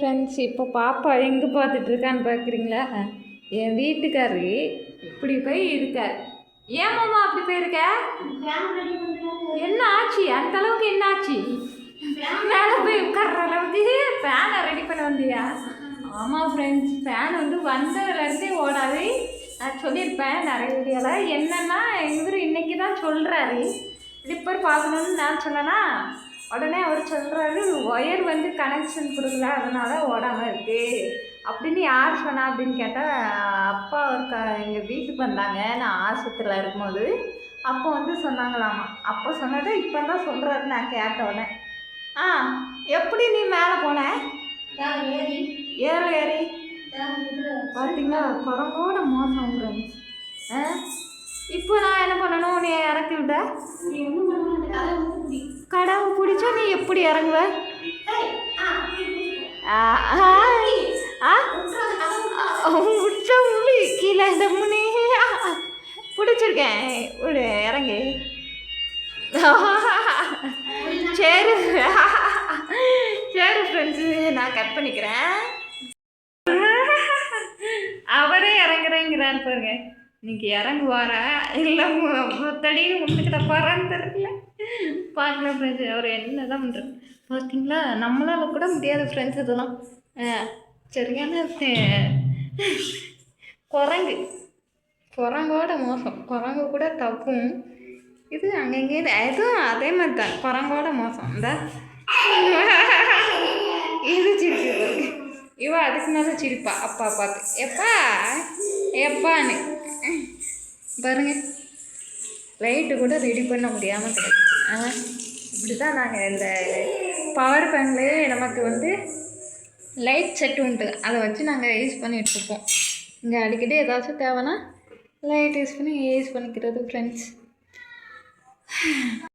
Friends, இப்போ பாப்பா எங்கே பார்த்துட்ருக்கான்னு பார்க்குறீங்களா? என் வீட்டுக்காரரு இப்படி போய் இருக்கார். ஏன் மாமா அப்படி போயிருக்க? என்ன ஆச்சு? அந்த அளவுக்கு என்ன ஆச்சு? மேலே போய் உட்கார்ற அளவுக்கு ஃபேனை ரெடி பண்ண வந்தியா? ஆமாம் ஃப்ரெண்ட்ஸ், ஃபேன் வந்து வந்ததுலேருந்தே ஓடாது. நான் சொல்லியிருப்பேன் நிறைய வீடியோவில். என்னென்னா இவர் இன்னைக்கு தான் சொல்கிறாரு ஸ்லிப்பர் பார்க்கணுன்னு. நான் சொன்னேன்னா உடனே அவர் சொல்கிறாரு, ஒயர் வந்து கனெக்ஷன் கொடுக்கல, அதனால் ஓடாமல் இருக்குது அப்படின்னு. யார் சொன்னா அப்படின்னு கேட்டால், அப்பா ஒரு எங்கள் வீட்டுக்கு வந்தாங்க நான் ஆஸ்பத்திரியில் இருக்கும்போது. அப்போ வந்து சொன்னாங்களாமா. அப்போ சொன்னதை இப்போ தான் சொல்கிறாரு. நான் கேட்ட உடனே எப்படி நீ மேலே போன? ஏறி பார்த்தீங்களா? குரங்கோட மோசம் ஃப்ரெண்ட்ஸ். இப்போ நான் என்ன பண்ணணும்? நீ இறக்கி விட கடவு பிடிச்சா நீ எப்படி இறங்குவ? முடிச்சா முடி கீழே இந்த முனி பிடிச்சிருக்கேன். விடு இறங்கு. சரி சரி ஃப்ரெண்ட்ஸு, நான் கட் பண்ணிக்கிறேன். அவரே இறங்குறேங்கிறான்னு பாருங்க. இன்னைக்கு இறங்குவாரா இல்லை தடின்னு முன்னுக்கிட்ட போகிறான்னு தெரியல. பார்க்கலாம் ஃப்ரெண்ட்ஸ், அவர் என்ன தான் பண்ணுறது பார்த்தீங்களா? நம்மளால் கூட முடியாது ஃப்ரெண்ட்ஸ் இதெல்லாம். சரியான குரங்கோட மோசம். குரங்கு கூட தப்பும். இது அங்கங்கே எதுவும் அதே மாதிரி தான். குரங்கோட மோசம். இந்த இது சிரிப்பு. இவ அதுக்கு மேலே சிரிப்பா அப்பா பார்த்து. எப்பான்னு பாருங்க. லைட்டு கூட ரெடி பண்ண முடியாமல் கிடைக்கும். இப்படி தான் நாங்கள் இந்த பவர் பேங்க்லேயே நமக்கு வந்து லைட் செட் உண்டு. அதை வச்சு நாங்கள் யூஸ் பண்ணிகிட்ருப்போம். இங்கே அடிக்கடி ஏதாச்சும் தேவைன்னா லைட் யூஸ் பண்ணிக்கிறது ஃப்ரெண்ட்ஸ்.